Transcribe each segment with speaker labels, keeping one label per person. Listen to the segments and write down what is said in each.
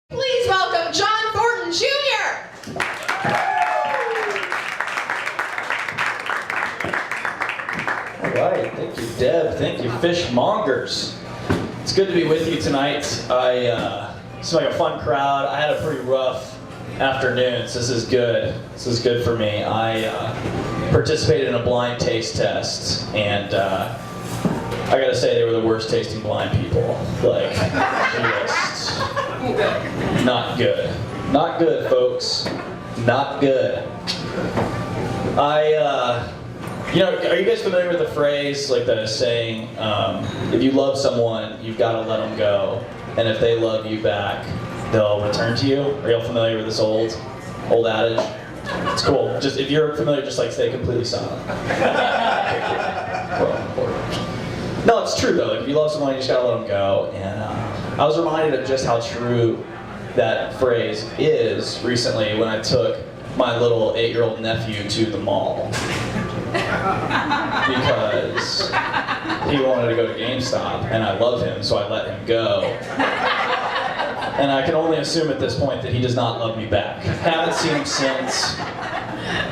Speaker 1: Please welcome John Thornton Jr.
Speaker 2: All right, thank you, Deb. Thank you, Fishmongers. It's good to be with you tonight. It's like a fun crowd. I had a pretty rough afternoon, so this is good. This is good for me. I participated in a blind taste test, and I gotta say they were the worst tasting blind people. Like, just not good. Not good, folks. Not good. Are you guys familiar with the phrase, like the saying, if you love someone, you've got to let them go, and if they love you back, they'll return to you? Are y'all familiar with this old adage? It's cool. Just if you're familiar, just like stay completely silent. No, it's true though. Like, if you love someone, you just gotta let them go. And I was reminded of just how true that phrase is recently when I took my little 8-year-old nephew to the mall. Because he wanted to go to GameStop, and I love him, so I let him go. And I can only assume at this point that he does not love me back. Haven't seen him since.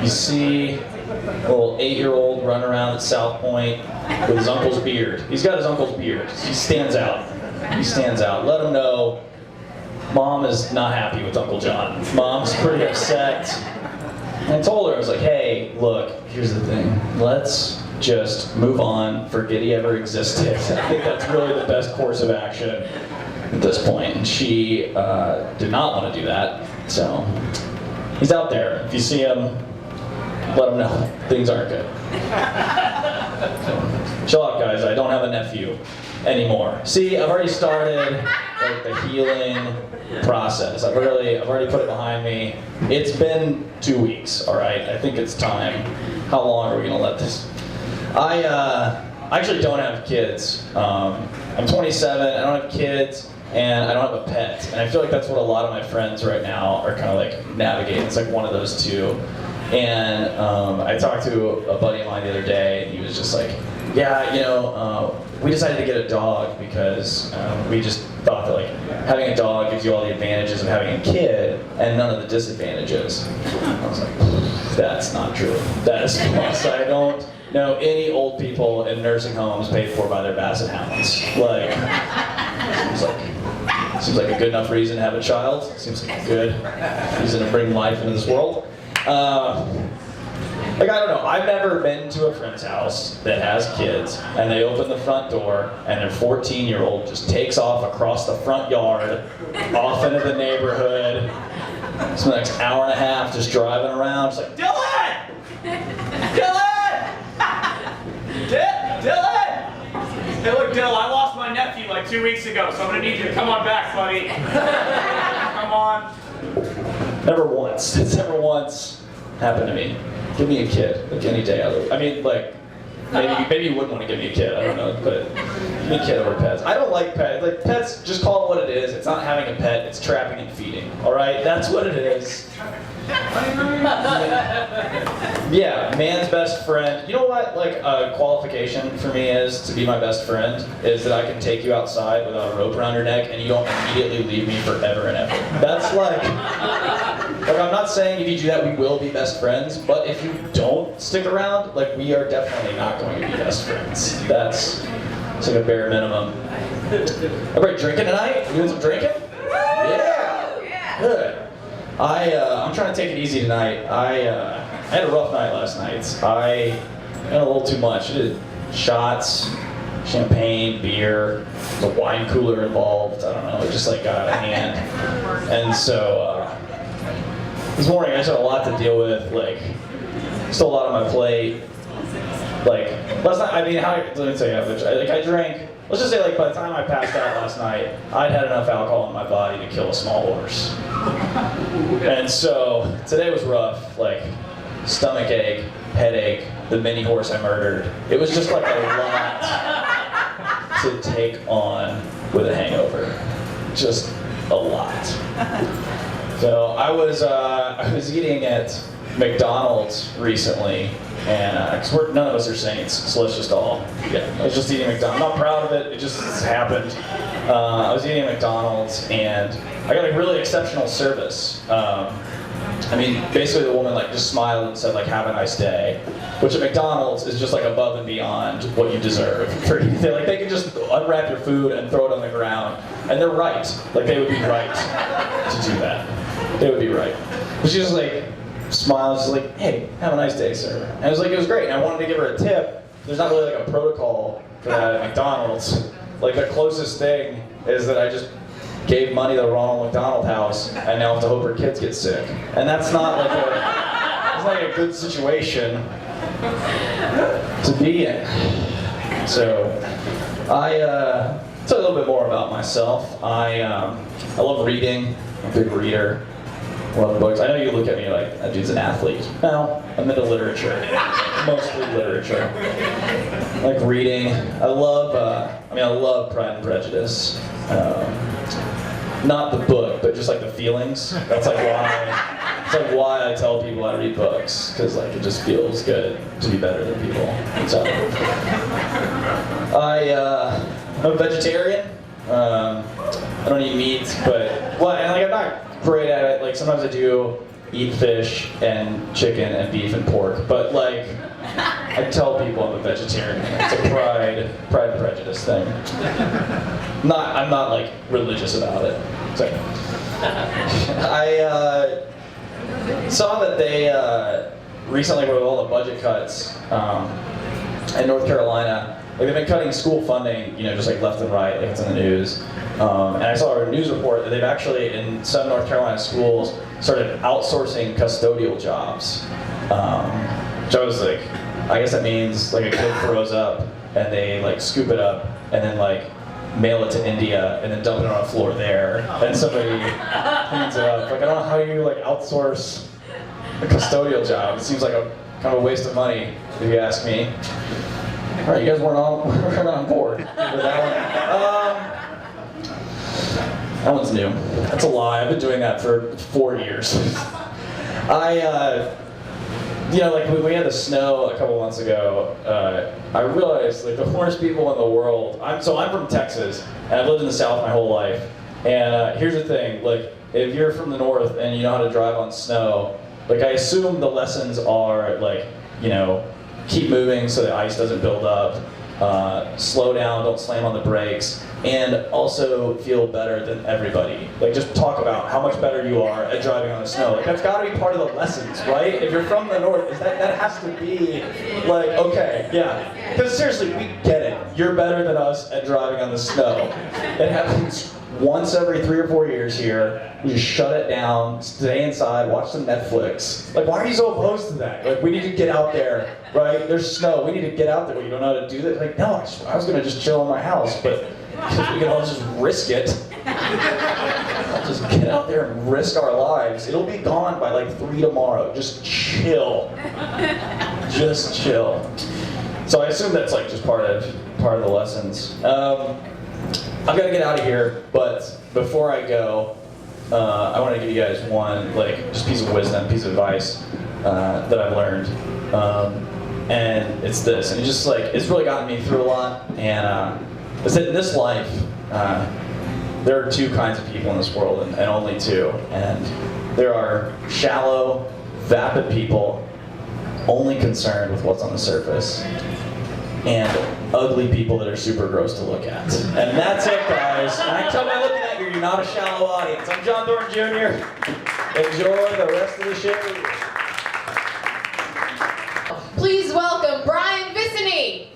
Speaker 2: You see a little 8-year-old run around at South Point with his uncle's beard. He's got his uncle's beard. He stands out. He stands out. Let him know Mom is not happy with Uncle John. Mom's pretty upset. And I told her, I was like, hey, look, here's the thing. Let's just move on, forget he ever existed. I think that's really the best course of action at this point. And she did not want to do that. So he's out there. If you see him, let him know things aren't good. So, chill out, guys. I don't have a nephew anymore. See, I've already started like the healing process. I've already put it behind me. It's been 2 weeks, all right? I think it's time. How long are we gonna let this? I actually don't have kids. I'm 27, I don't have kids, and I don't have a pet. And I feel like that's what a lot of my friends right now are kind of like navigating. It's like one of those two. And I talked to a buddy of mine the other day, and he was just like, yeah, we decided to get a dog because we just thought that like having a dog gives you all the advantages of having a kid and none of the disadvantages. I was like, that's not true. That is false. I don't know any old people in nursing homes paid for by their basset hounds. Like, seems like a good enough reason to have a child. Seems like a good reason to bring life into this world. I don't know, I've never been to a friend's house that has kids and they open the front door and their 14-year-old just takes off across the front yard, off into the neighborhood, spend the next hour and a half just driving around, just like, Dylan! Dylan! Dylan!
Speaker 3: Hey look, Dill, I lost my nephew like 2 weeks ago, so I'm gonna need you to come on back, buddy. Come on.
Speaker 2: Never once. It's never once happened to me. Give me a kid, like any day. I mean, like, maybe you wouldn't want to give me a kid, I don't know, but give me a kid over pets. I don't like pets. Like, pets, just call it what it is. It's not having a pet, it's trapping and feeding, all right? That's what it is. Yeah, man's best friend. You know what, like, a qualification for me is to be my best friend is that I can take you outside without a rope around your neck and you don't immediately leave me forever and ever. That's like I'm not saying if you do that we will be best friends, but if you don't stick around, like, we are definitely not going to be best friends. It's like a bare minimum. Everybody drinking tonight? You doing some drinking? Yeah. Good. I'm trying to take it easy tonight. I had a rough night last night. I had a little too much. I did shots, champagne, beer, there's a wine cooler involved. I don't know, it just like got out of hand. And so this morning I just had a lot to deal with, like still a lot on my plate. Like last night, I mean, let me tell you how much. I drank. Let's just say, like, by the time I passed out last night, I'd had enough alcohol in my body to kill a small horse. And so today was rough. Like stomach ache, headache, the mini horse I murdered. It was just like a lot to take on with a hangover. Just a lot. So I was eating at McDonald's recently, and because none of us are saints, so let's just all, I was just eating McDonald's. I'm not proud of it, it just happened. I was eating at McDonald's, and I got a really exceptional service. I mean, basically the woman like just smiled and said like, "Have a nice day," which at McDonald's is just like above and beyond what you deserve. They can just unwrap your food and throw it on the ground, and they're right. Like they would be right to do that. They would be right. But she just like smiled, just like, "Hey, have a nice day, sir." And it was great. And I wanted to give her a tip. There's not really like a protocol for that at McDonald's. Like the closest thing is that I just gave money to the Ronald McDonald House, and now have to hope her kids get sick. And that's not like a good situation to be in. So, tell a little bit more about myself. I love reading. I'm a big reader. Love books. I know you look at me like, that dude's an athlete. No, I'm into literature. Mostly literature. I like reading. I love Pride and Prejudice. Not the book, but just like the feelings. That's like why I tell people I read books, because like it just feels good to be better than people. So I'm a vegetarian. I don't eat meat, but I'm not great at it. Like sometimes I do eat fish and chicken and beef and pork, but like I tell people I'm a vegetarian. It's a pride and prejudice thing. I'm not like religious about it. So, I saw that they recently, with all the budget cuts in North Carolina, like they've been cutting school funding, just like left and right, like it's in the news. And I saw a news report that they've actually, in some North Carolina schools, started outsourcing custodial jobs. Which I was like, I guess that means like a kid throws up and they like scoop it up and then like mail it to India and then dump it on a floor there and somebody cleans it up. Like I don't know how you like outsource a custodial job. It seems like a kind of a waste of money if you ask me. All right, you guys weren't on board with that one. That one's new. That's a lie. I've been doing that for 4 years. Like when we had the snow a couple months ago, I realized like the worst people in the world. I'm from Texas, and I've lived in the South my whole life. And here's the thing: like if you're from the North and you know how to drive on snow, like I assume the lessons are like keep moving so the ice doesn't build up, slow down, don't slam on the brakes, and also feel better than everybody. Like just talk about how much better you are at driving on the snow. Like that's gotta be part of the lessons, right? If you're from the North, that has to be like, okay, yeah. Because seriously, we get it. You're better than us at driving on the snow. It happens once every 3 or 4 years here. We just shut it down, stay inside, watch some Netflix. Like, why are you so opposed to that? Like, we need to get out there, right? There's snow. We need to get out there. Well, you don't know how to do that? Like, no, I was going to just chill in my house, but we can all just risk it. I'll just get out there and risk our lives. It'll be gone by like 3 tomorrow. Just chill. Just chill. So I assume that's like just part of the lessons. I've got to get out of here, but before I go, I want to give you guys one just piece of wisdom, piece of advice that I've learned, and it's this, and it's really gotten me through a lot. And it's that in this life, there are 2 kinds of people in this world, and only 2. And there are shallow, vapid people, only concerned with what's on the surface, and ugly people that are super gross to look at. And that's it, guys. And I tell by looking at you, you're not a shallow audience. I'm John Thornton Jr. Enjoy the rest of the show.
Speaker 1: Please welcome Brian Vicini.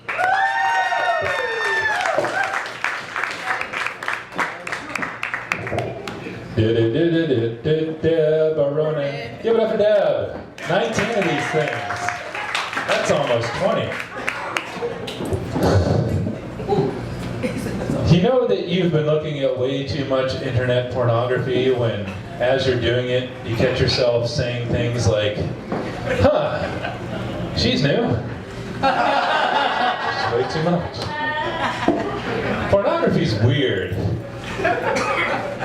Speaker 4: Deb Aronin. Give it up for Deb. 19 of these things. That's almost 20. You know that you've been looking at way too much internet pornography when, as you're doing it, you catch yourself saying things like, huh, she's new. Just way too much. Pornography's weird.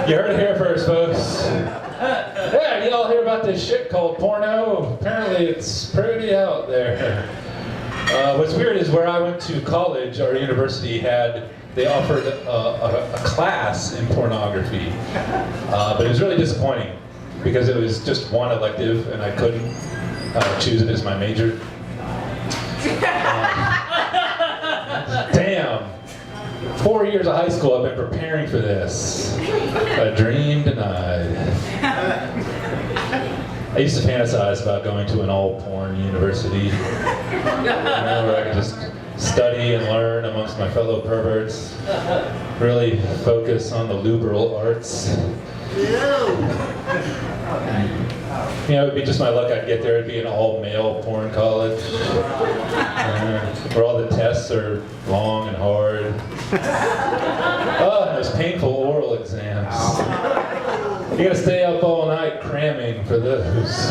Speaker 4: You heard it here first, folks. Yeah, y'all hear about this shit called porno? Apparently it's pretty out there. What's weird is where I went to college, our university they offered a class in pornography. But it was really disappointing because it was just one elective and I couldn't choose it as my major. Damn. 4 years of high school I've been preparing for this. A dream denied. I used to fantasize about going to an all-porn university. Where I could just study and learn amongst my fellow perverts. Really focus on the liberal arts. You know, it'd be just my luck I'd get there. It'd be an all-male porn college. Where all the tests are long and hard. Oh, and those painful oral exams. You gotta stay up all night cramming for those.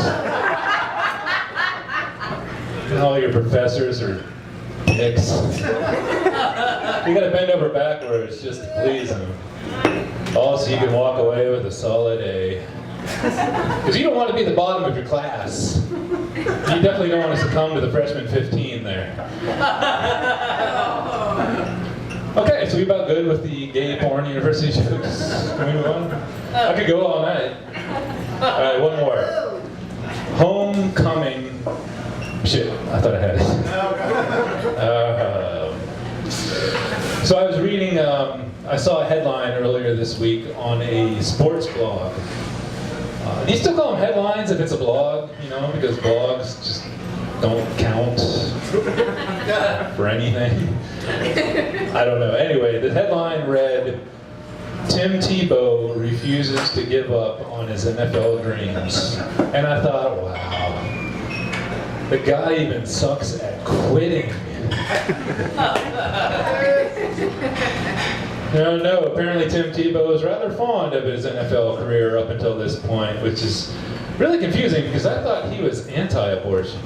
Speaker 4: And all your professors are dicks. You gotta bend over backwards just to please them. All so you can walk away with a solid A. Because you don't want to be the bottom of your class. You definitely don't want to succumb to the freshman 15 there. Okay, so we about good with the gay porn university jokes. Can we move on? I could go all night. All right, one more. Homecoming. Shit, I thought I had it. So I was reading, I saw a headline earlier this week on a sports blog. Do you still call them headlines if it's a blog? You know, because blogs just don't count for anything. I don't know. Anyway, the headline read, Tim Tebow refuses to give up on his NFL dreams. And I thought, wow, the guy even sucks at quitting. No, apparently Tim Tebow is rather fond of his NFL career up until this point, which is really confusing because I thought he was anti-abortion.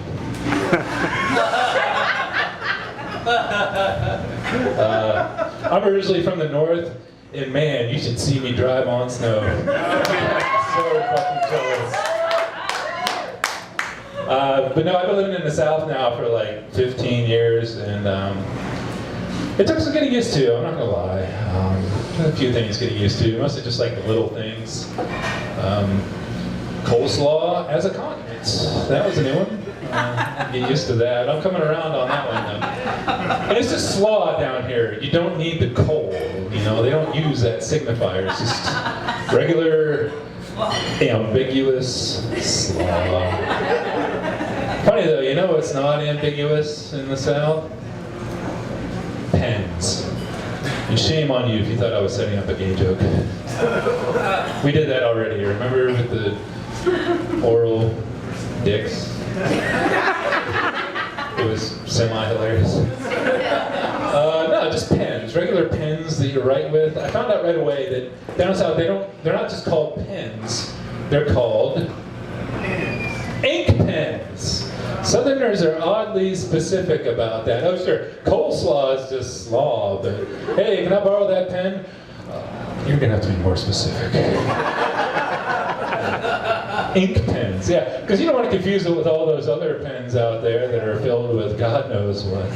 Speaker 4: I'm originally from the north, and man, you should see me drive on snow. So fucking jealous. But no, I've been living in the South now for like 15 years, and it took some getting used to, I'm not gonna lie. A few things getting used to, mostly just like the little things. Coleslaw as a condiment. That was a new one. Get used to that. I'm coming around on that one though. And it's just slaw down here. You don't need the coal, you know, they don't use that signifier. It's just regular, ambiguous slaw. Funny though, you know what's not ambiguous in the South? Pens. And shame on you if you thought I was setting up a gay joke. We did that already, remember with the oral dicks? It was semi-hilarious. No, just pens, regular pens that you write with. I found out right away that down south they're not just called pens, they're called ink pens. Southerners are oddly specific about that. Oh sure, coleslaw is just slaw, but hey, can I borrow that pen? You're gonna have to be more specific. Ink pens, yeah, because you don't want to confuse it with all those other pens out there that are filled with God knows what.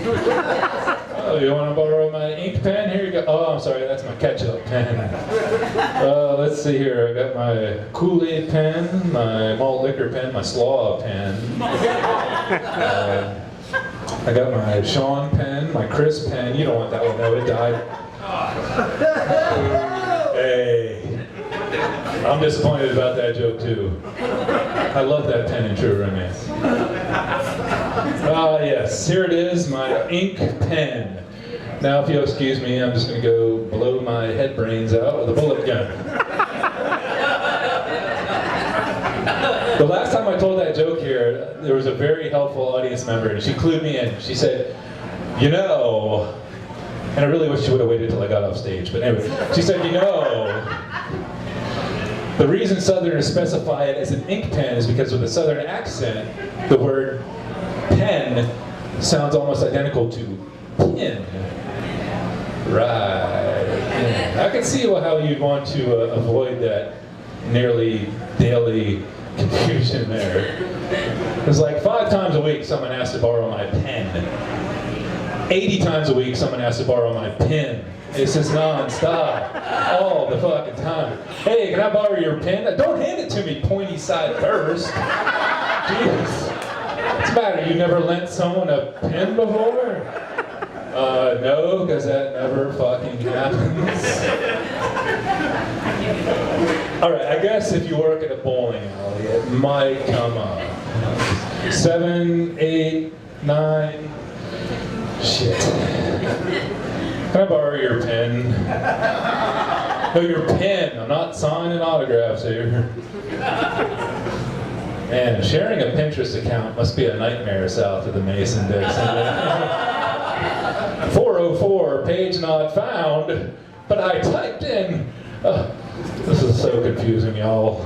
Speaker 4: Oh, you want to borrow my ink pen? Here you go. Oh, I'm sorry, that's my ketchup pen. Let's see here. I got my Kool-Aid pen, my malt liquor pen, my slaw pen. I got my Sean pen, my Chris pen. You don't want that one, though. It died. Hey. I'm disappointed about that joke, too. I love that pen in True Romance. Yes, here it is, my ink pen. Now, if you'll excuse me, I'm just going to go blow my head brains out with a bullet gun. The last time I told that joke here, there was a very helpful audience member, and she clued me in. She said, you know, and I really wish she would have waited till I got off stage, but anyway, she said, you know, the reason Southerners specify it as an ink pen is because with a Southern accent, the word pen sounds almost identical to pin. Right. Yeah. I can see how you'd want to avoid that nearly daily confusion there. It's like 5 times a week someone has to borrow my pen. 80 times a week someone has to borrow my pen. It's just non-stop, all the fucking time. Hey, can I borrow your pen? Don't hand it to me pointy side first. Jeez. What's the matter? You never lent someone a pen before? No, because that never fucking happens. Alright, I guess if you work at a bowling alley, it might come up. 7, 8, 9. Shit. Can I borrow your pen? No, your pen. I'm not signing autographs here. Man, sharing a Pinterest account must be a nightmare south of the Mason-Dixon. 404, page not found, but I typed in. This is so confusing, y'all.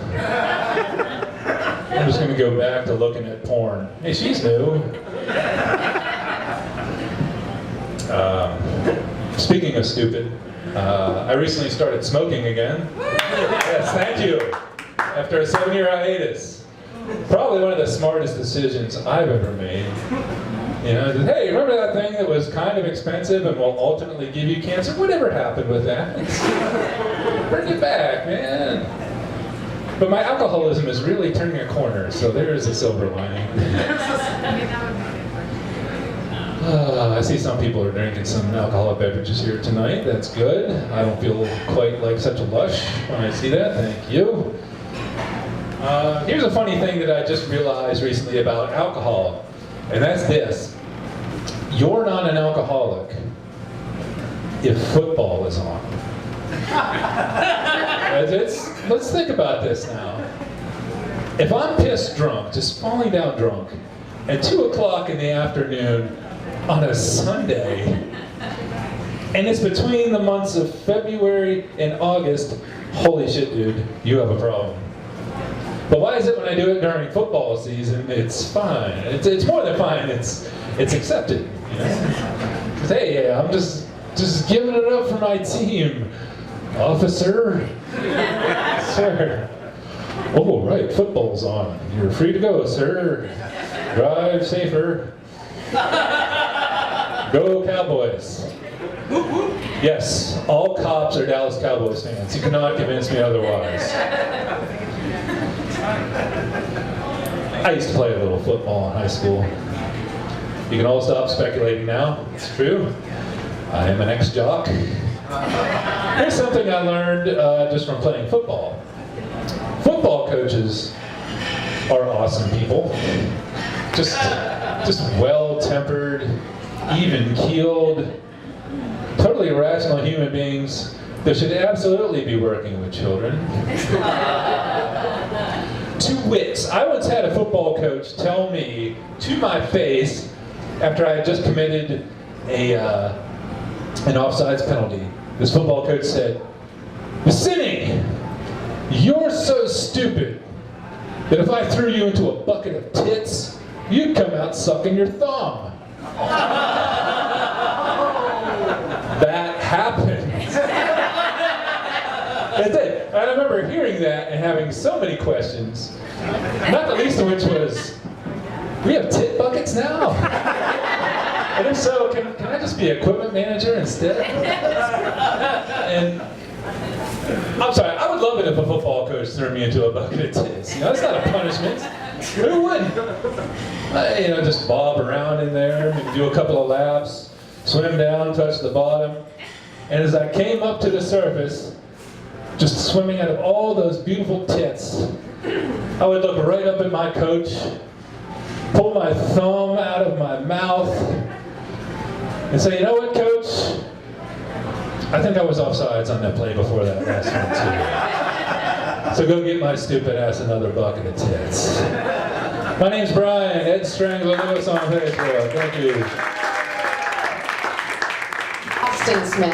Speaker 4: I'm just gonna go back to looking at porn. Hey, she's new. Speaking of stupid, I recently started smoking again. Yes, thank you. After a 7-year hiatus. Probably one of the smartest decisions I've ever made. You know, hey, remember that thing that was kind of expensive and will ultimately give you cancer? Whatever happened with that? Bring it back, man. But my alcoholism is really turning a corner, so there is a silver lining. I see some people are drinking some alcoholic beverages here tonight. That's good. I don't feel quite like such a lush when I see that. Thank you. Here's a funny thing that I just realized recently about alcohol, and that's this. You're not an alcoholic if football is on. Let's think about this now. If I'm pissed drunk, just falling down drunk, at 2 o'clock in the afternoon on a Sunday, and it's between the months of February and August, holy shit, dude, you have a problem. But why is it when I do it during football season, it's fine? It's more than fine, it's accepted, you know? 'Cause, hey, I'm just giving it up for my team, officer. Sir. Oh, right, football's on. You're free to go, sir. Drive safer. Go Cowboys. Yes, all cops are Dallas Cowboys fans. You cannot convince me otherwise. I used to play a little football in high school. You can all stop speculating now. It's true. I am an ex-jock. Here's something I learned just from playing football. Football coaches are awesome people. Just well-tempered, even-keeled, totally rational human beings that should absolutely be working with children. To wit, I once had a football coach tell me to my face after I had just committed an offsides penalty. This football coach said, "Vicini, you're so stupid that if I threw you into a bucket of tits, you'd come out sucking your thumb." That happened. It did. I remember hearing that and having so many questions, not the least of which was, we have tit buckets now? And if so, can I just be equipment manager instead? And I'm sorry, I would love it if a football coach threw me into a bucket of tits. You know, it's not a punishment. Who wouldn't? Just bob around in there, maybe do a couple of laps, swim down, touch the bottom. And as I came up to the surface, just swimming out of all those beautiful tits, I would look right up at my coach, pull my thumb out of my mouth, and say, "You know what, coach? I think I was offsides on that play before that last one, too. So go get my stupid ass another bucket of tits." My name's Brian, Ed Strangler Lewis on Facebook. Thank you.
Speaker 1: Austin Smith.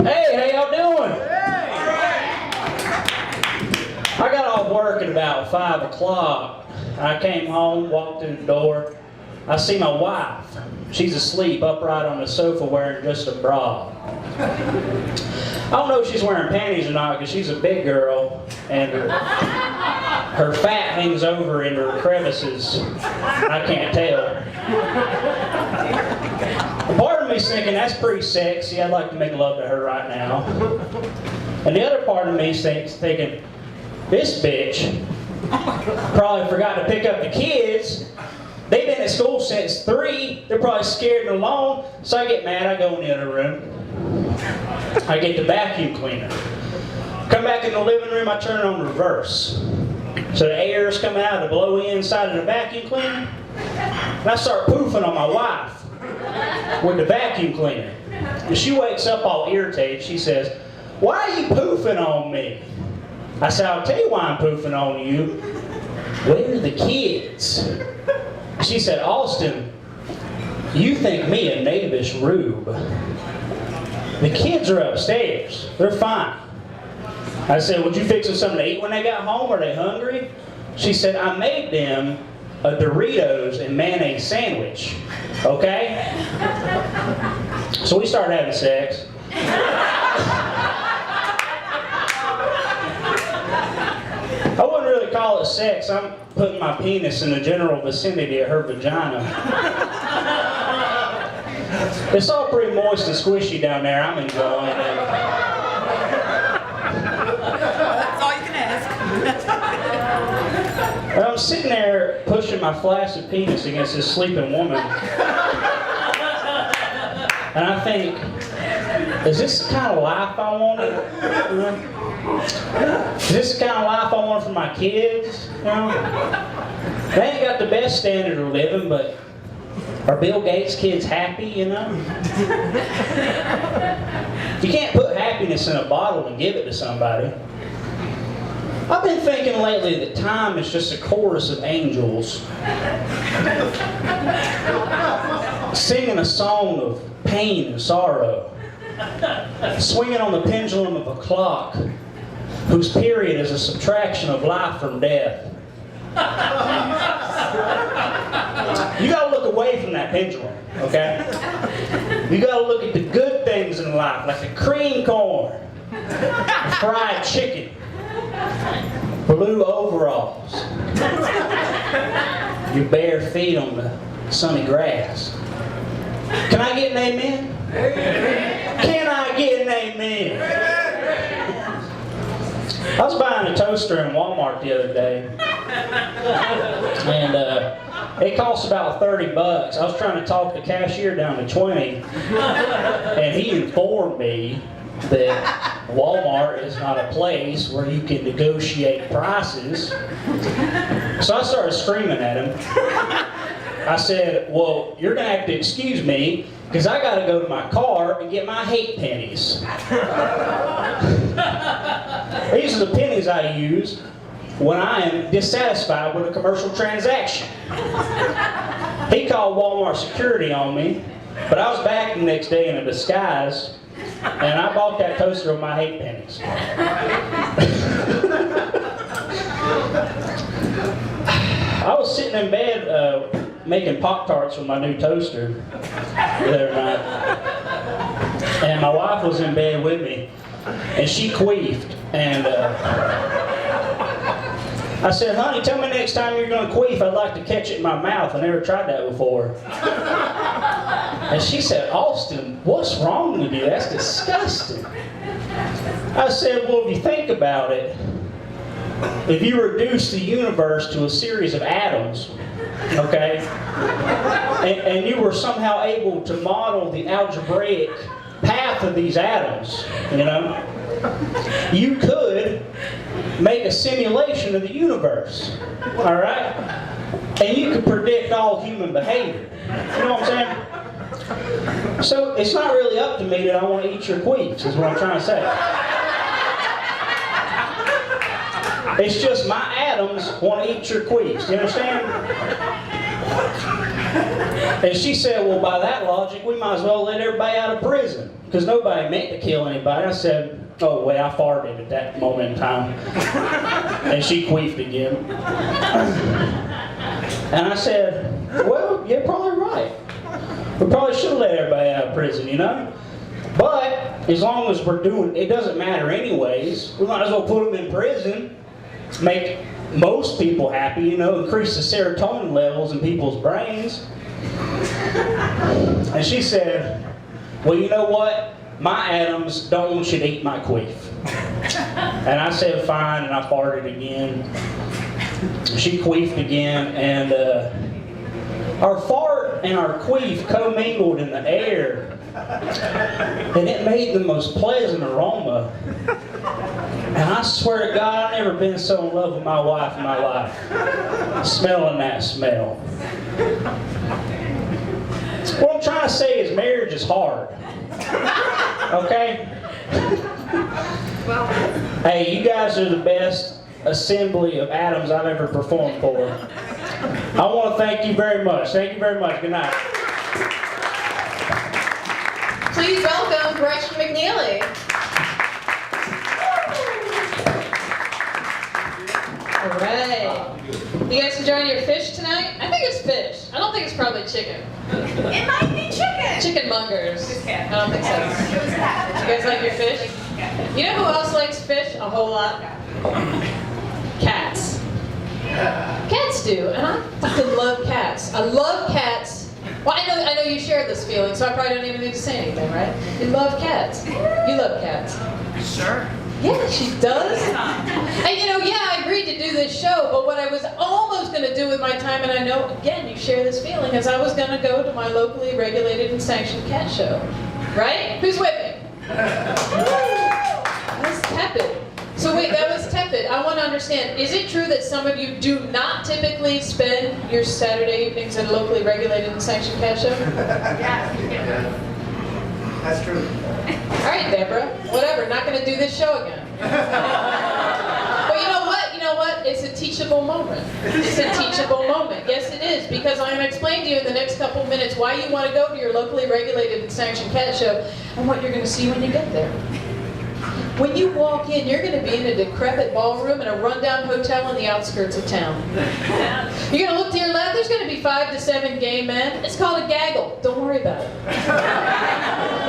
Speaker 5: Hey, how y'all doing? I got all off work at about 5 o'clock. I came home, walked through the door. I see my wife. She's asleep upright on the sofa wearing just a bra. I don't know if she's wearing panties or not because she's a big girl and her fat hangs over into her crevices. I can't tell. Part of me's thinking that's pretty sexy. I'd like to make love to her right now. And the other part of me's thinking, this bitch probably forgot to pick up the kids. They've been at school since 3. They're probably scared and alone. So I get mad. I go in the other room. I get the vacuum cleaner. Come back in the living room. I turn it on reverse. So the air is coming out of the blow-in side of the vacuum cleaner. And I start poofing on my wife with the vacuum cleaner. And she wakes up all irritated. She says, "Why are you poofing on me?" I said, "I'll tell you why I'm poofing on you. Where are the kids?" She said, "Austin, you think me a knavish rube. The kids are upstairs. They're fine." I said, "Would you fix them something to eat when they got home? Are they hungry?" She said, "I made them a Doritos and mayonnaise sandwich." Okay? So we started having sex. I wouldn't really call it sex. I'm putting my penis in the general vicinity of her vagina. It's all pretty moist and squishy down there. I'm enjoying it.
Speaker 6: That's all you can ask.
Speaker 5: And I'm sitting there pushing my flaccid penis against this sleeping woman. And I think, is this the kind of life I wanted? Is this the kind of life I want for my kids? You know? They ain't got the best standard of living, but are Bill Gates' kids happy, you know? You can't put happiness in a bottle and give it to somebody. I've been thinking lately that time is just a chorus of angels singing a song of pain and sorrow, swinging on the pendulum of a clock whose period is a subtraction of life from death. You gotta look away from that pendulum, okay? You gotta look at the good things in life, like the cream corn, the fried chicken, blue overalls, your bare feet on the sunny grass. Can I get an amen? Can I get an amen? I was buying a toaster in Walmart the other day, and it cost about 30 bucks. I was trying to talk the cashier down to 20, and he informed me that Walmart is not a place where you can negotiate prices. So I started screaming at him. I said, "Well, you're going to have to excuse me because I got to go to my car and get my hate pennies." These are the pennies I use when I am dissatisfied with a commercial transaction. He called Walmart security on me, but I was back the next day in a disguise, and I bought that toaster with my hate pennies. I was sitting in bed making Pop-Tarts with my new toaster the other night, and my wife was in bed with me, and she queefed, and I said, "Honey, tell me next time you're going to queef, I'd like to catch it in my mouth. I never tried that before." And she said, "Austin, what's wrong with you? That's disgusting." I said, "Well, if you think about it, if you reduce the universe to a series of atoms, okay, and you were somehow able to model the algebraic path of these atoms, you know, you could make a simulation of the universe, all right? And you could predict all human behavior. You know what I'm saying? So it's not really up to me that I want to eat your queefs, is what I'm trying to say. It's just my atoms want to eat your queefs. You understand? And she said, well, by that logic, we might as well let everybody out of prison, because nobody meant to kill anybody. I said, oh, wait, I farted at that moment in time. And she queefed again. And I said, well, you're probably right. We probably should let everybody out of prison, you know? But as long as we're doing, it doesn't matter anyways. We might as well put them in prison, make most people happy, you know, increase the serotonin levels in people's brains. And she said, well, you know what? My Adams don't want you to eat my queef. And I said, fine, and I farted again. She queefed again, and our fart and our queef commingled in the air. And it made the most pleasant aroma. And I swear to God, I've never been so in love with my wife in my life. Smelling that smell. What I'm trying to say is marriage is hard. Okay? Hey, you guys are the best assembly of Adams I've ever performed for. I want to thank you very much. Thank you very much. Good night.
Speaker 1: Please welcome Gretchen McNeely. All right. You guys enjoying your fish tonight? I think it's fish. I don't think it's probably chicken.
Speaker 6: It might be chicken.
Speaker 1: Chickenmongers. I don't think so. You guys like your fish? You know who else likes fish a whole lot? Cats. Cats do, and I fucking love cats. I love cats. Well, I know you share this feeling, so I probably don't even need to say anything, right? You love cats. You love cats.
Speaker 6: Sure.
Speaker 1: Yeah, she does. And you know, yeah, I agreed to do this show, but what I was almost going to do with my time, and I know, again, you share this feeling, is I was going to go to my locally regulated and sanctioned cat show. Right? Who's with me? That was tepid. So wait, that was tepid. I want to understand, is it true that some of you do not typically spend your Saturday evenings at a locally regulated and sanctioned cat show?
Speaker 6: Yeah.
Speaker 7: That's true.
Speaker 1: All right, Deborah, whatever, not going to do this show again. But you know what? You know what? It's a teachable moment. It's a teachable moment. Yes, it is, because I'm going to explain to you in the next couple minutes why you want to go to your locally regulated and sanctioned cat show and what you're going to see when you get there. When you walk in, you're going to be in a decrepit ballroom in a rundown hotel on the outskirts of town. You're going to look to your left, there's going to be 5 to 7 gay men. It's called a gaggle. Don't worry about it.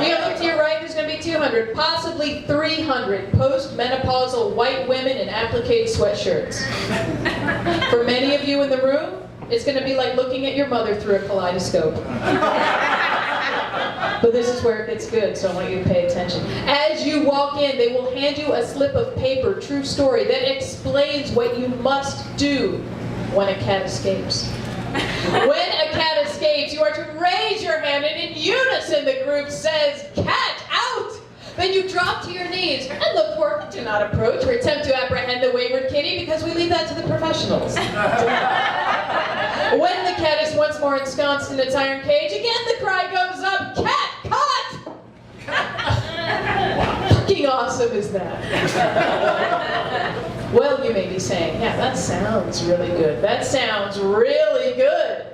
Speaker 1: You're going to look to your right, there's going to be 200, possibly 300 post-menopausal white women in applique sweatshirts. For many of you in the room, it's going to be like looking at your mother through a kaleidoscope. But this is where it gets good, so I want you to pay attention. As you walk in, they will hand you a slip of paper, true story, that explains what you must do when a cat escapes. When a cat escapes, you are to raise your hand, and in unison the group says, "Cat out!" Then you drop to your knees and look for, do not approach or attempt to apprehend the wayward kitty, because we leave that to the professionals. When the cat is once more ensconced in its iron cage, again the cry goes up, "Cat caught!" How fucking awesome is that? Well, you may be saying, yeah, that sounds really good. That sounds really good.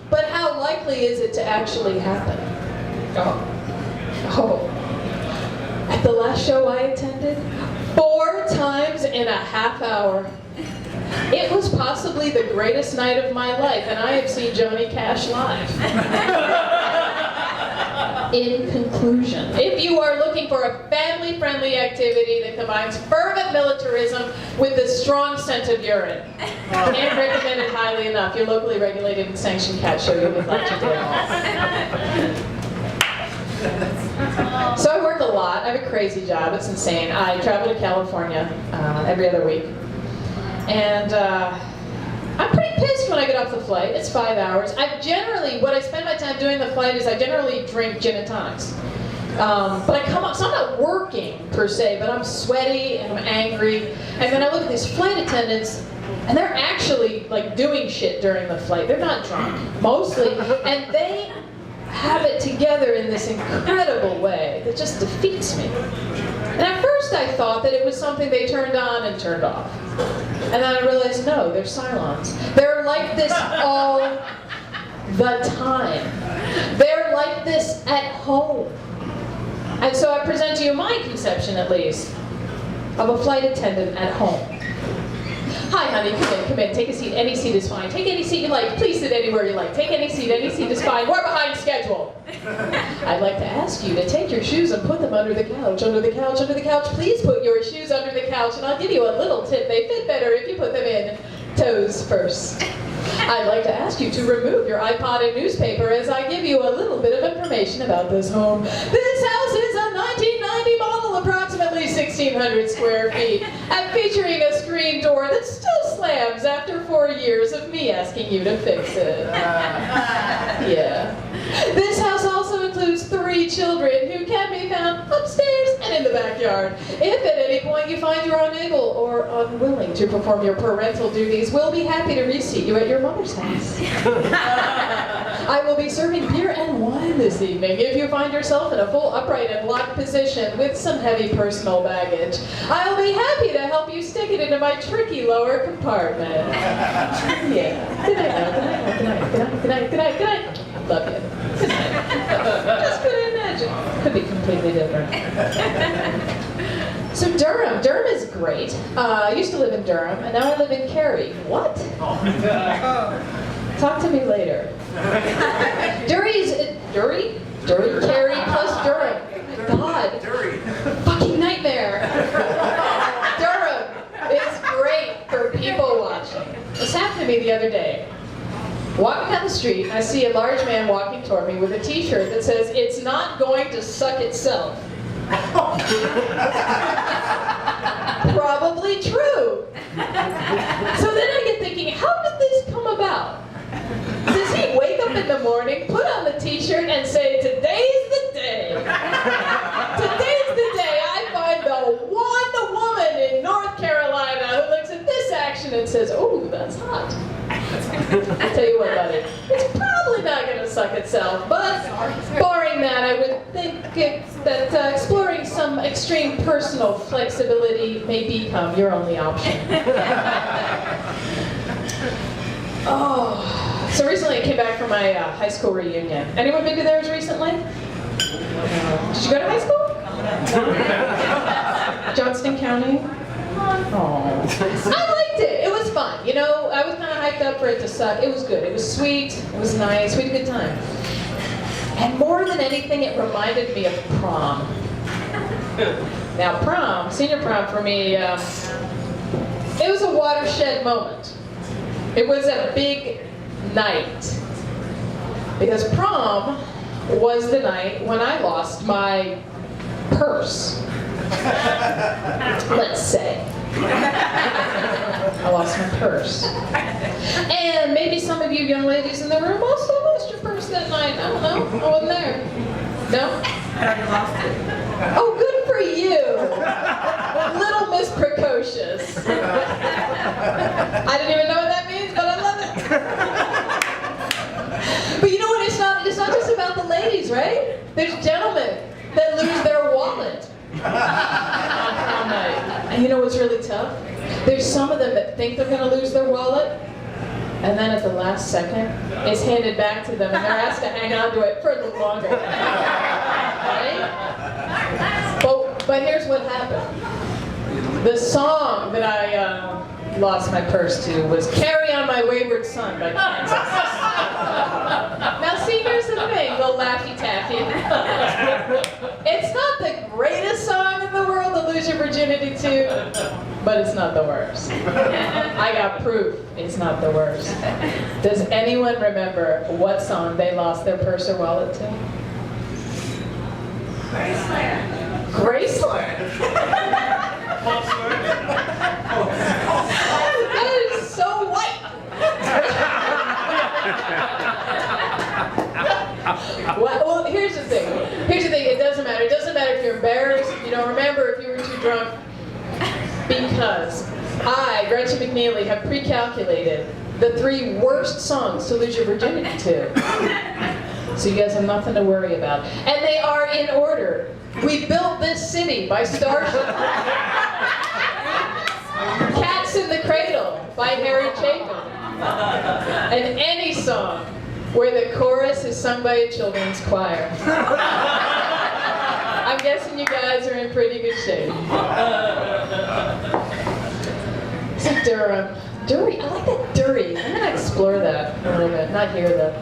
Speaker 1: But how likely is it to actually happen? Oh. At the last show I attended, 4 times in a half hour. It was possibly the greatest night of my life, and I have seen Johnny Cash live. In conclusion, if you are looking for a family-friendly activity that combines fervent militarism with a strong scent of urine, can't recommend it highly enough. Your locally regulated and sanctioned cat show, you'll be glad you did. So I work a lot. I have a crazy job. It's insane. I travel to California every other week. And I'm pretty pissed when I get off the flight. It's 5 hours. What I spend my time doing the flight is I generally drink gin and tonics. But I come up, so I'm not working per se, but I'm sweaty and I'm angry. And then I look at these flight attendants, and they're actually like doing shit during the flight. They're not drunk, mostly. And they have it together in this incredible way that just defeats me. And at first I thought that it was something they turned on and turned off. And then I realized, no, they're Cylons. They're like this all the time. They're like this at home. And so I present to you my conception, at least, of a flight attendant at home. Hi, honey, come in, take a seat. Any seat is fine. Take any seat you like. Please sit anywhere you like. Take any seat is fine. We're behind schedule. I'd like to ask you to take your shoes and put them under the couch, under the couch, under the couch. Please put your shoes under the couch, and I'll give you a little tip. They fit better if you put them in toes first. I'd like to ask you to remove your iPod and newspaper as I give you a little bit of information about this home. This house is a 1990 model, approximately 1,600 square feet, and featuring a screen door that still slams after 4 years of me asking you to fix it. Yeah. This house also includes 3 children who can be found upstairs and in the backyard. If at any point you find you're unable or unwilling to perform your parental duties, we'll be happy to reseat you at your mother's house. I will be serving beer and wine this evening if you find yourself in a full upright and locked position with some heavy personal baggage. I'll be happy to help you stick it into my tricky lower compartment. Yeah. Good night now. Good night. Good night. Good night. Good night. Good night. Love you. Good night. Just could imagine. Could be completely different. So Durham is great. I used to live in Durham, and now I live in Cary. What? Talk to me later. Dury, Cary plus Durham. God. Fucking nightmare. Durham is great for people watching. This happened to me the other day. Walking down the street, I see a large man walking toward me with a t-shirt that says, "It's not going to suck itself." Probably true. So then I get thinking, how did this come about? Does he wake up in the morning, put on the t-shirt, and say, "Today's the day. Today's the day I find the one woman in North Carolina who looks at this action and says, oh, that's hot." I'll tell you what, buddy, it's probably not going to suck itself, but barring that, I would think that exploring some extreme personal flexibility may become your only option. Oh, so recently I came back from my high school reunion. Anyone been to theirs recently? Did you go to high school? Johnston County? Oh, I liked it. It was fun. You know, I was kind of hyped up for it to suck. It was good. It was sweet. It was nice. We had a good time. And more than anything, it reminded me of prom. Now, prom, senior prom for me, it was a watershed moment. It was a big night. Because prom was the night when I lost my purse. Let's say. I lost my purse. And maybe some of you young ladies in the room also lost your purse that night. I don't know. I wasn't there. No?
Speaker 6: I lost it.
Speaker 1: Oh, good for you. Little Miss Precocious. I didn't even know what that means, but I love it. But you know what? It's not just about the ladies, right? There's gentlemen that lose their wallet on prom night. And you know what's really tough? There's some of them that think they're going to lose their wallet, and then at the last second, it's handed back to them, and they're asked to hang on to it for a little longer. Right? But here's what happened. The song that I lost my purse to was "Carry On My Wayward Son" by Kansas. Now see, here's the thing, little Laffy Taffy. It's not the greatest song in the world to lose your virginity to, but it's not the worst. I got proof it's not the worst. Does anyone remember what song they lost their purse or wallet to? Graceland. Graceland? That is so white. Well, here's the thing. It doesn't matter. It doesn't matter if you're embarrassed, if you don't remember, if you were too drunk. Because I, Gretchen McNeely, have pre-calculated the 3 worst songs to lose your virginity to. So you guys have nothing to worry about. And they are in order. We Built This City by Starship. Cats in the Cradle by Harry Jacob. And Any Song where the chorus is sung by a children's choir. I'm guessing you guys are in pretty good shape. So Durham. Dury, I like that Dury. I'm gonna explore that a little bit, not here though.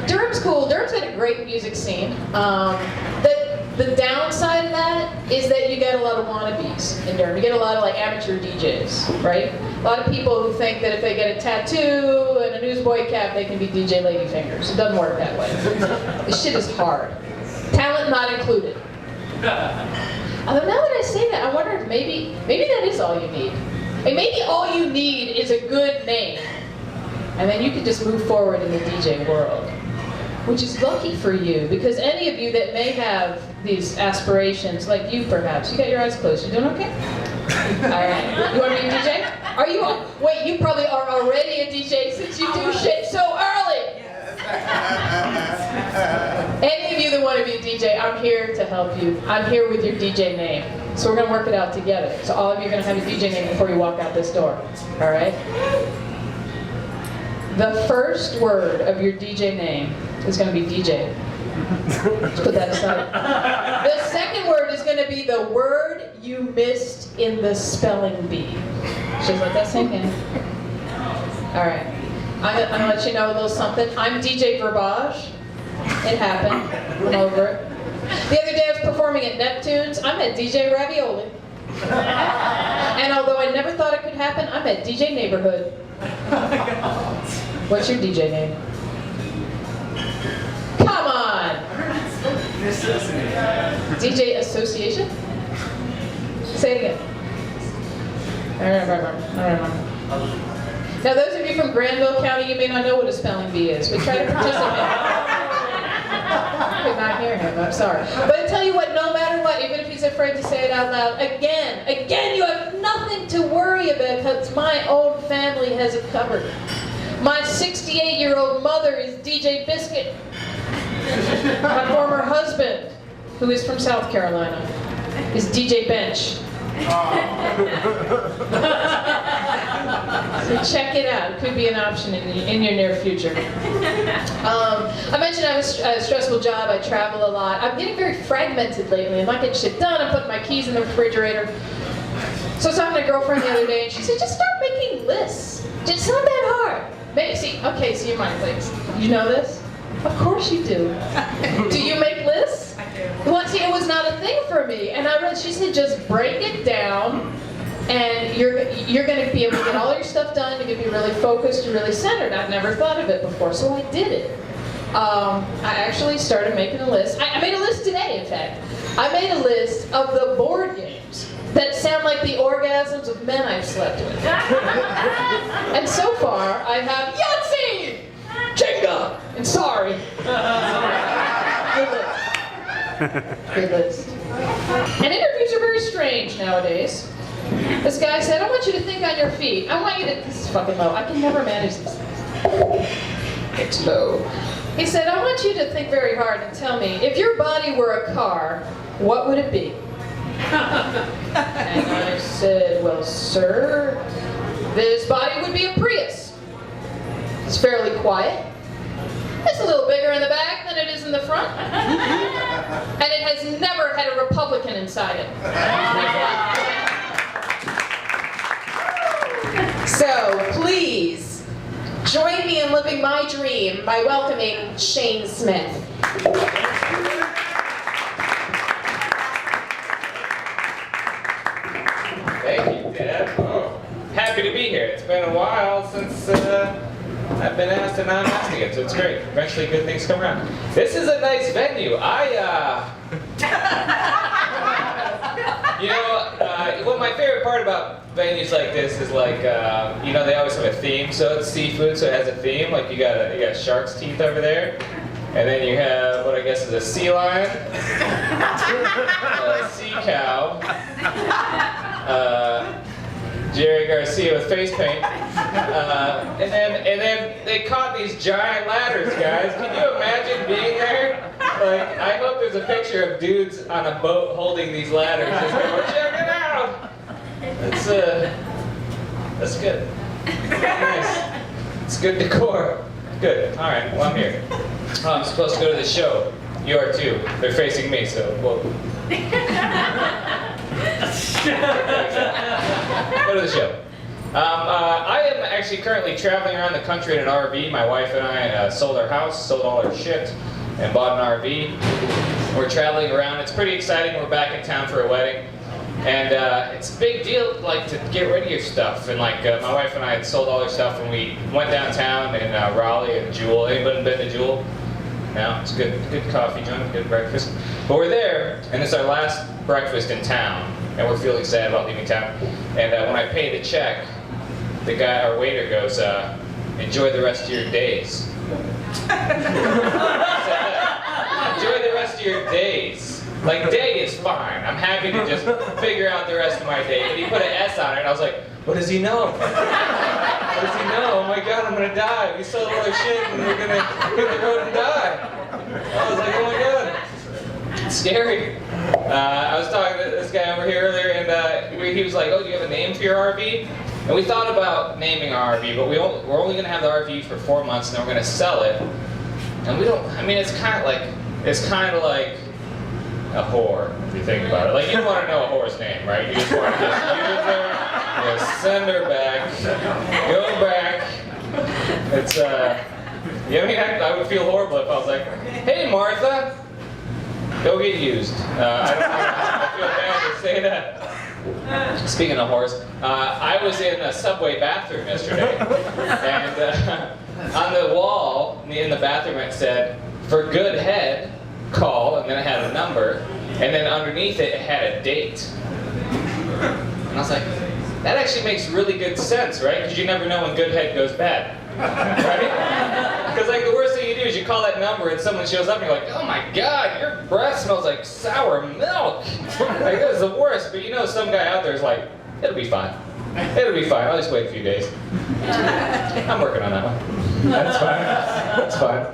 Speaker 1: Durham's cool. Durham's got a great music scene. The downside of that is that you get a lot of wannabes in Durham. You get a lot of like amateur DJs, right? A lot of people who think that if they get a tattoo and a newsboy cap, they can be DJ Ladyfingers. It doesn't work that way. This shit is hard. Talent not included. Although now that I say that, I wonder if maybe that is all you need. And maybe all you need is a good name, and then you can just move forward in the DJ world, which is lucky for you, because any of you that may have these aspirations, like you perhaps, you got your eyes closed, you doing okay? All right, you want to be a DJ? Are you, wait, you probably are already a DJ since you do shit so early. Any of you that want to be a DJ, I'm here to help you. I'm here with your DJ name. So we're going to work it out together. So all of you are going to have a DJ name before you walk out this door. All right? The first word of your DJ name is going to be DJ. Let's put that aside. The second word is going to be the word you missed in the spelling bee. Just let that sink in. All right. I'm going to let you know a little something. I'm DJ Verbage. It happened. I'm over it. The other day I was performing at Neptune's. I met DJ Ravioli. And although I never thought it could happen, I met DJ Neighborhood. What's your DJ name? Come on! DJ Association? Say it again. I remember. Now those of you from Granville County, you may not know what a spelling bee is, but try to participate. I could not hear him, I'm sorry. But I tell you what, no matter what, even if he's afraid to say it out loud, again, you have nothing to worry about because my own family has it covered. My 68-year-old mother is DJ Biscuit. My former husband, who is from South Carolina, is DJ Bench. So check it out. It could be an option in your near future. I mentioned I have a stressful job. I travel a lot. I'm getting very fragmented lately. I'm not getting shit done. I'm putting my keys in the refrigerator. So I was talking to a girlfriend the other day, and she said, just start making lists. It's not that hard. See your mind, please. You know this? Of course you do. Do you make lists?
Speaker 6: I do.
Speaker 1: Well, see, it was not a thing for me. And she said, just break it down, and you're going to be able to get all your stuff done. You're going to be really focused and really centered. I've never thought of it before, so I did it. I actually started making a list. I made a list today, in fact. I made a list of the board games that sound like the orgasms of men I've slept with. And so far, I have Yahtzee, Jenga, and Sorry. Good list. And interviews are very strange nowadays. This guy said, I want you to think on your feet. I want you to, this is fucking low. I can never manage these things. It's low. He said, I want you to think very hard and tell me, if your body were a car, what would it be? And I said, well, sir, this body would be a Prius. It's fairly quiet. It's a little bigger in the back than it is in the front. And it has never had a Republican inside it. So, please, join me in living my dream by welcoming Shane Smith.
Speaker 8: Thank you, Deb. Oh, happy to be here. It's been a while since I've been asked and I'm asked again, so it's great. Eventually good things come around. This is a nice venue. Well, my favorite part about venues like this is like, they always have a theme. So it's seafood, so it has a theme. Like you got shark's teeth over there. And then you have what I guess is a sea lion, a sea cow, Jerry Garcia with face paint, and then they caught these giant ladders, guys. Can you imagine being there? Like, I hope there's a picture of dudes on a boat holding these ladders, just going, check it out. That's good. Nice. It's good decor. Good. All right. Well, I'm here. Oh, I'm supposed to go to the show. You are too. They're facing me, so whoa. Go to the show. I am actually currently traveling around the country in an RV. My wife and I sold our house, sold all our shit, and bought an RV. We're traveling around. It's pretty exciting. We're back in town for a wedding. And it's a big deal, like, to get rid of your stuff. And like, my wife and I had sold all our stuff, and we went downtown in Raleigh and Jewel. Anybody been to Jewel? No, it's good coffee joint, good breakfast. But we're there, and it's our last breakfast in town, and we're feeling sad about leaving town. And when I pay the check, the guy, our waiter, goes, "Enjoy the rest of your days." Enjoy the rest of your days. Like, day is fine. I'm happy to just figure out the rest of my day. But he put an S on it, and I was like, what does he know? What does he know? Oh my God, I'm gonna die. We sold all our shit, and we're gonna hit the road and die. I was like, oh my God. It's scary. I was talking to this guy over here earlier, and he was like, oh, do you have a name for your RV? And we thought about naming our RV, but we're only gonna have the RV for 4 months, and then we're gonna sell it. And we don't, I mean, it's kind of like a whore, if you think about it. Like, you don't want to know a whore's name, right? You just want to just use her, just send her back, go back. It's, I mean, I would feel horrible if I was like, hey, Martha, go get used. I feel bad to say that. Speaking of whores, I was in a subway bathroom yesterday, and on the wall in the bathroom it said, for good head, call, and then it had a number, and then underneath it had a date. And I was like, that actually makes really good sense, right? Because you never know when good head goes bad, right? Because like the worst thing you do is you call that number and someone shows up and you're like, oh my God, your breath smells like sour milk. Like, that is the worst. But you know, some guy out there is like, it'll be fine. It'll be fine. I'll just wait a few days. I'm working on that one. That's fine. That's fine.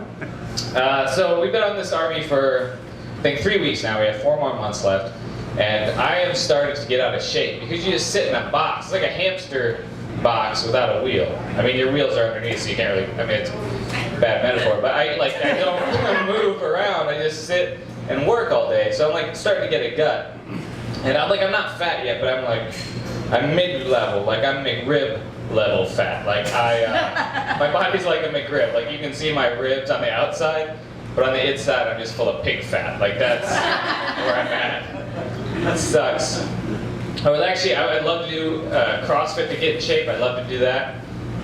Speaker 8: So we've been on this RV for, I think, 3 weeks now. We have 4 more months left. And I am starting to get out of shape because you just sit in a box. It's like a hamster box without a wheel. I mean, your wheels are underneath, so you can't really, I mean, it's a bad metaphor, but I don't move around. I just sit and work all day. So I'm like starting to get a gut. And I'm not fat yet, but I'm mid-level. Like, I'm McRib level fat. Like, my body's like a McRib. Like, you can see my ribs on the outside, but on the inside, I'm just full of pig fat. Like, that's where I'm at. That sucks. I'd love to do CrossFit to get in shape. I'd love to do that.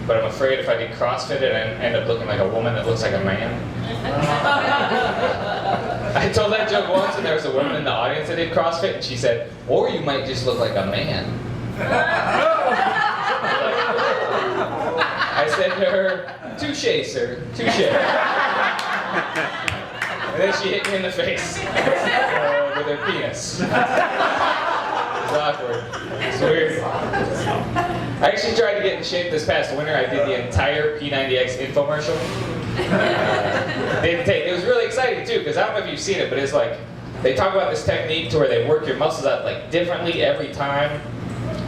Speaker 8: But I'm afraid if I did CrossFit and end up looking like a woman that looks like a man. I told that joke once, and there was a woman in the audience that did CrossFit, and she said, or you might just look like a man. I said to her, touche, sir, touche. And then she hit me in the face with her penis. It's awkward. It's weird. I actually tried to get in shape this past winter. I did the entire P90X infomercial. It was really exciting too, because I don't know if you've seen it, but it's like, they talk about this technique to where they work your muscles out like differently every time.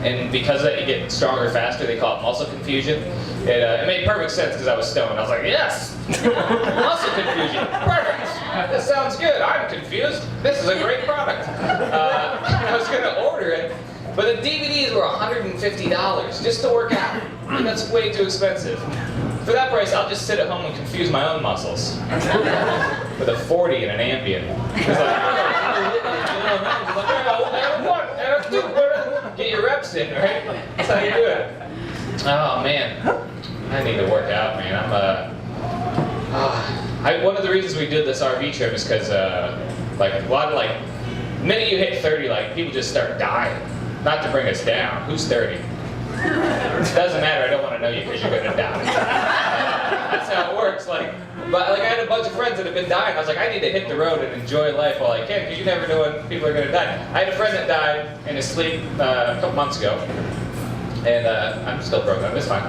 Speaker 8: And because of that, you get stronger faster. They call it muscle confusion. It made perfect sense because I was stoned. I was like, yes! Muscle confusion. Perfect! This sounds good. I'm confused. This is a great product. I was going to order it, but the DVDs were $150 just to work out. And that's way too expensive. For that price, I'll just sit at home and confuse my own muscles. With a 40 and an Ambien. Get your reps in, right? That's how you do it. Oh man, I need to work out, man. One of the reasons we did this RV trip is because, the minute you hit 30, people just start dying. Not to bring us down. Who's 30? It doesn't matter. I don't want to know you because you're gonna die. That's how it works. But I had a bunch of friends that have been dying. I was like, I need to hit the road and enjoy life while I can, because you never know when people are going to die. I had a friend that died in his sleep a couple months ago, and I'm still broken up. It's fine.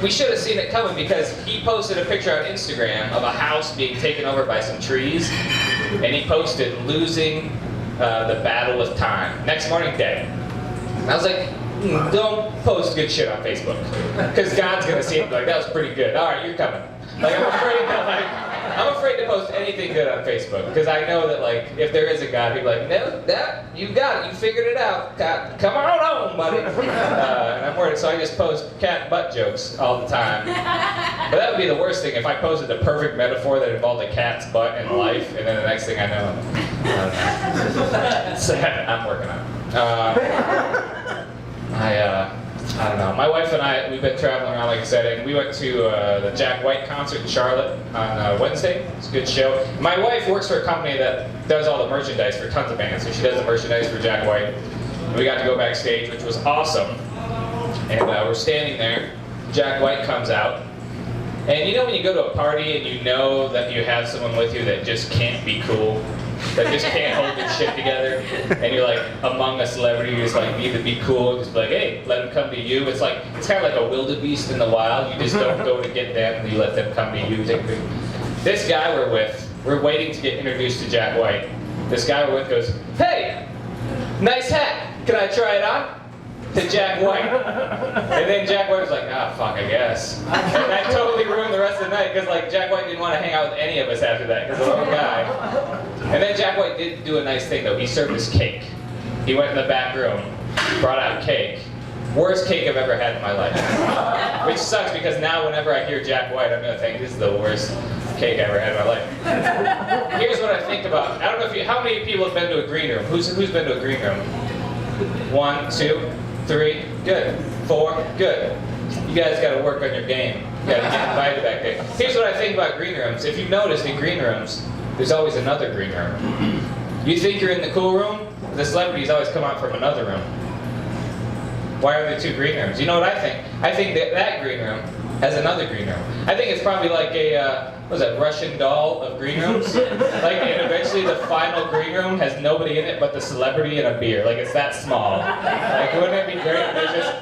Speaker 8: We should have seen it coming because he posted a picture on Instagram of a house being taken over by some trees, and he posted losing the battle with time. Next morning, dead. And I was like, don't post good shit on Facebook. Because God's gonna see it and be like, that was pretty good. All right, you're coming. Like, I'm afraid to post anything good on Facebook. Because I know that, like, if there is a God, he'd be like, no, you got it, you figured it out. God, come on home, buddy. And I'm worried, so I just post cat butt jokes all the time. But that would be the worst thing if I posted the perfect metaphor that involved a cat's butt in life, and then the next thing I know, I'm working on it. I don't know. My wife and I, we've been traveling around, like I said, and we went to the Jack White concert in Charlotte on Wednesday. It's a good show. My wife works for a company that does all the merchandise for tons of bands, so she does the merchandise for Jack White. And we got to go backstage, which was awesome. And we're standing there. Jack White comes out. And you know when you go to a party and you know that you have someone with you that just can't be cool? That just can't hold their shit together, and you're like among a celebrity, you just like need to be cool, just be like, hey, let them come to you. It's kind of like a wildebeest in the wild. You just don't go to get them, you let them come to you. This guy we're waiting to get introduced to Jack White. This guy we're with goes, hey, nice hat, can I try it on? To Jack White. And then Jack White was like, fuck, I guess. And that totally ruined the rest of the night, because like Jack White didn't want to hang out with any of us after that, because of the guy. And then Jack White did do a nice thing though. He served us cake. He went in the back room, brought out cake. Worst cake I've ever had in my life. Which sucks, because now whenever I hear Jack White, I'm gonna think this is the worst cake I ever had in my life. Here's what I think about. I don't know how many people have been to a green room? Who's been to a green room? 1, 2, 3, good. 4, good. You guys got to work on your game. You got to get invited back there. Here's what I think about green rooms. If you've noticed, in green rooms, there's always another green room. You think you're in the cool room? The celebrities always come out from another room. Why are there 2 green rooms? You know what I think? I think that green room has another green room. I think it's probably like a, Russian doll of green rooms? And eventually the final green room has nobody in it but the celebrity and a beer. Like, it's that small. Wouldn't it be great if there's just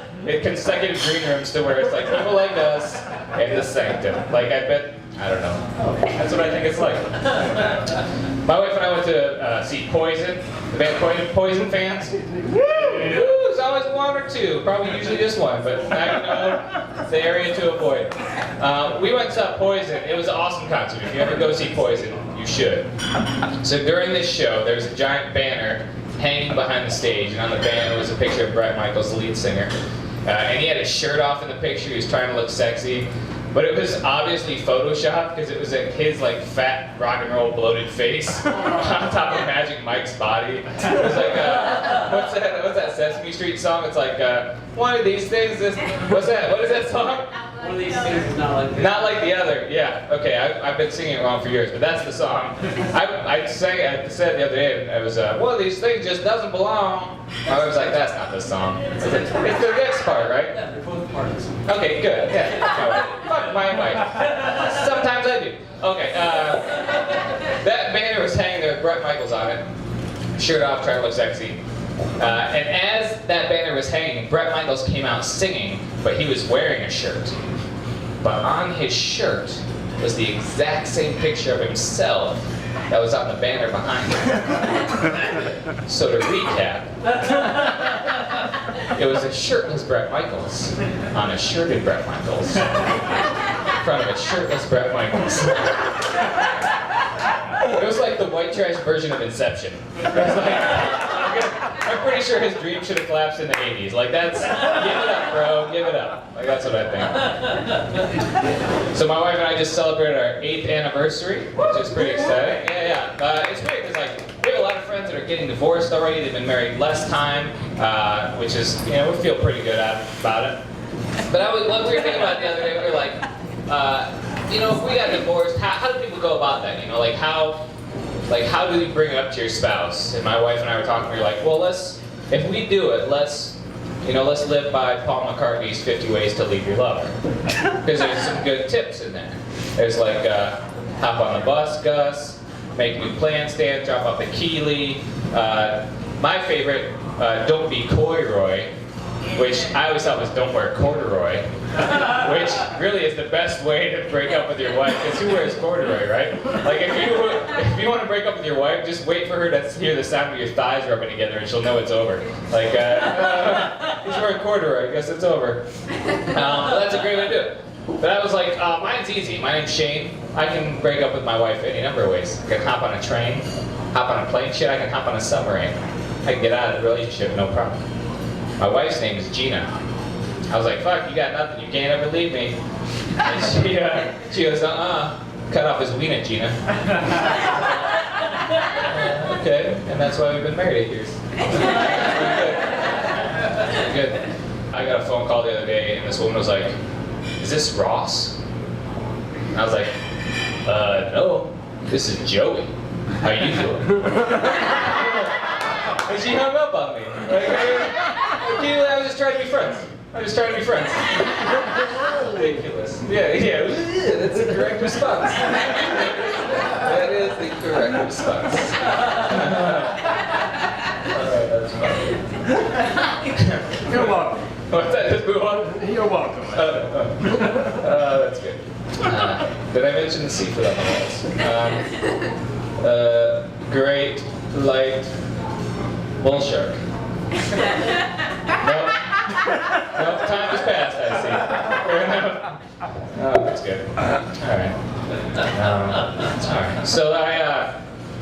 Speaker 8: consecutive green rooms to where it's like people like us and the sanctum. I don't know. That's what I think it's like. My wife and I went to see Poison, the band Poison fans. Woo! There's always 1 or 2, probably usually just 1, but now you know the area to avoid. We went to Poison. It was an awesome concert. If you ever go see Poison, you should. So during this show, there was a giant banner hanging behind the stage, and on the banner was a picture of Bret Michaels, the lead singer. And he had his shirt off in the picture. He was trying to look sexy. But it was obviously photoshopped, because it was his fat rock and roll bloated face on top of Magic Mike's body. It was like what's that Sesame Street song? It's like one of these things is what's that? What is that song?
Speaker 7: One of these things is not like the other.
Speaker 8: Not like the other. Yeah. Okay. I've been singing it wrong for years, but that's the song. I said the other day. I was one of these things just doesn't belong. I was like, that's not the song. It's the next part, right?
Speaker 7: Yeah, they're both parts.
Speaker 8: Okay, good. Yeah. Fuck my wife. Sometimes I do. Okay. That banner was hanging there with Bret Michaels on it, shirt off, trying to look sexy. And as that banner was hanging, Bret Michaels came out singing, but he was wearing a shirt. But on his shirt was the exact same picture of himself that was on the banner behind him. So to recap, it was a shirtless Bret Michaels on a shirted Bret Michaels in front of a shirtless Bret Michaels. It was like the white trash version of Inception. It was I'm pretty sure his dream should have collapsed in the 80s. Give it up, bro, give it up. That's what I think. So my wife and I just celebrated our 8th anniversary, which is pretty exciting. Yeah. It's weird because we have a lot of friends that are getting divorced already. They've been married less time, which is, we feel pretty good about it. But what we were thinking about the other day, we were like, if we got divorced, how do people go about that? How do you bring it up to your spouse? And my wife and I were talking, we were like, well, if we do it, let's live by Paul McCartney's 50 Ways to Leave Your Lover. Because there's some good tips in there. There's hop on the bus, Gus, make new plans, Stan, drop off the Keeley. My favorite, don't be coy, Roy. which I always thought was don't wear corduroy, which really is the best way to break up with your wife, because who wears corduroy, right? Like if you want to break up with your wife, just wait for her to hear the sound of your thighs rubbing together and she'll know it's over. Like, he's wearing corduroy, I guess it's over. But that's a great way to do it. But I was like, mine's easy. My name's Shane. I can break up with my wife any number of ways. I can hop on a train, hop on a plane, shit, I can hop on a submarine. I can get out of the relationship, no problem. My wife's name is Gina. I was like, fuck, you got nothing, you can't ever leave me. And she goes, cut off his wiener, Gina. Okay, and that's why we've been married 8 years. Good. I got a phone call the other day, and this woman was like, is this Ross? And I was like, no, this is Joey. How you doing? And she hung up on me. Like, I was just trying to be friends. Ridiculous. Yeah, that's the correct response. That is the correct response. Alright, that's fine.
Speaker 3: You're welcome.
Speaker 8: What's that? Just move on?
Speaker 3: You're welcome.
Speaker 8: That's good. Did I mention the seafood on the walls? Great light bull shark. No, time has passed, I see. Fair enough. Oh, that's good. Alright. Alright. So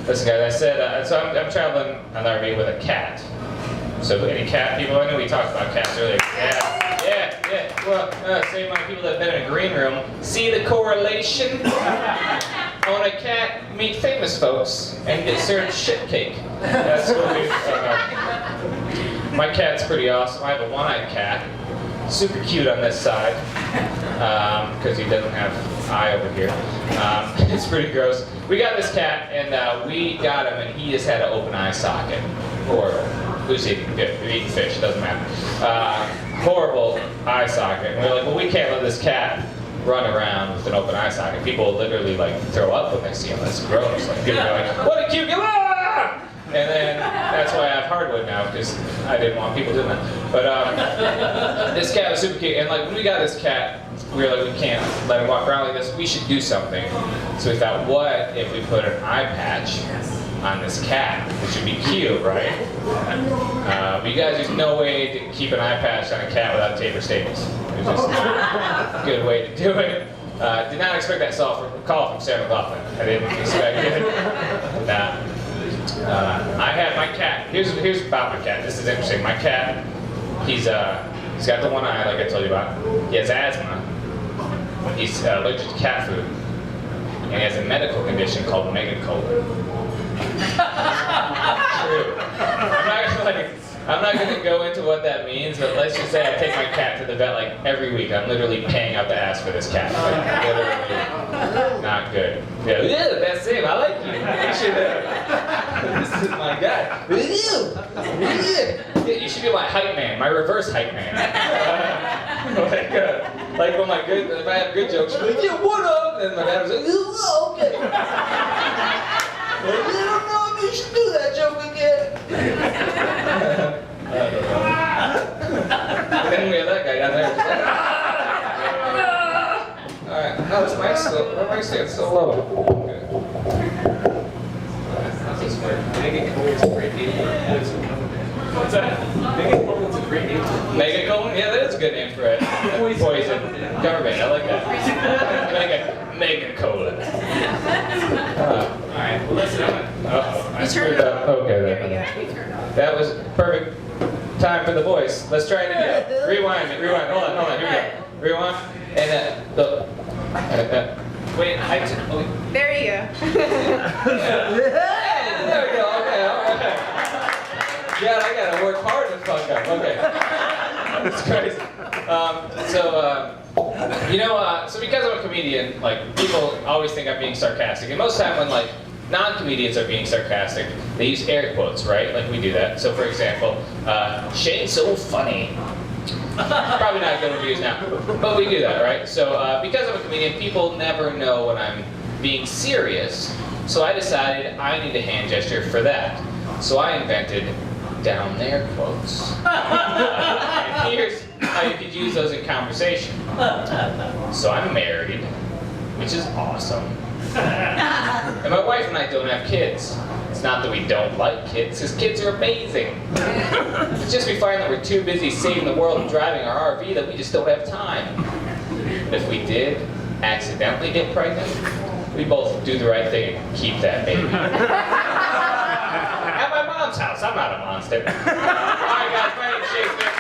Speaker 8: listen guys, I said, so I'm traveling on RV with a cat. So any cat people? I know we talked about cats earlier. Yeah. Well, same amount of people that have been in a green room. See the correlation? Own a cat, meet famous folks, and get served shit cake. That's what we My cat's pretty awesome. I have a one-eyed cat. Super cute on this side, because he doesn't have eye over here. It's pretty gross. We got this cat, and we got him, and he just had an open eye socket. Horrible. Who's eating fish? Doesn't matter. Horrible eye socket. And we're like, well, we can't let this cat run around with an open eye socket. People literally like throw up when they see him. That's gross. Like people are like, what a cute guy! And then that's why I have hardwood now, because I didn't want people doing that. But this cat was super cute, and like when we got this cat, we were like, we can't let him walk around like this. We should do something. So we thought, what if we put an eye patch on this cat? Which would be cute, right? But you guys, there's no way to keep an eye patch on a cat without tape or staples. There's just not a good way to do it. Did not expect that call from Sarah McLaughlin. I didn't expect it. Nah. I had my cat. Here's about my cat. This is interesting. My cat, he's got the one eye, like I told you about. He has asthma. He's allergic to cat food, and he has a medical condition called megacolon. True. I'm not gonna go into what that means, but let's just say I take my cat to the vet like every week. I'm literally paying out the ass for this cat. Like, literally, not good. Yeah, the best name. I like you. You should. This is my guy. You should be my hype man, my reverse hype man. Like when if I have good jokes, you're like, yeah, what up? And my dad was like, oh, okay. I don't know if you should do that joke again. I don't know. And then we have that guy down there. Alright, no, this mic's still, my mic's still low. Okay. How's this work? Megacolon's a great name. What's that? Megacolon's a great name. Megacolon? Yeah, that is a good name for it. Poison. Government, I like that. Megacolon. Alright, well listen. I screwed up. Okay, there we go. That was perfect time for the voice. Let's try it again. Rewind. Hold on. Here we go. Rewind. And wait,
Speaker 6: There you go.
Speaker 8: There we go. Okay, alright. God, I gotta work hard to fuck up. Okay. That's crazy. So because I'm a comedian, like people always think I'm being sarcastic, and most of the time when like non-comedians are being sarcastic, they use air quotes, right? Like we do that. So for example, Shane's so funny. Probably not good reviews now, but we do that, right? So because I'm a comedian, people never know when I'm being serious. So I decided I need a hand gesture for that. So I invented down their quotes. And here's how you could use those in conversation. So I'm married, which is awesome. And my wife and I don't have kids. It's not that we don't like kids, because kids are amazing. It's just we find that we're too busy saving the world and driving our RV that we just don't have time. But if we did accidentally get pregnant, we both do the right thing and keep that baby. At my mom's house. I'm not a monster. All right, guys, my name's Shakespeare.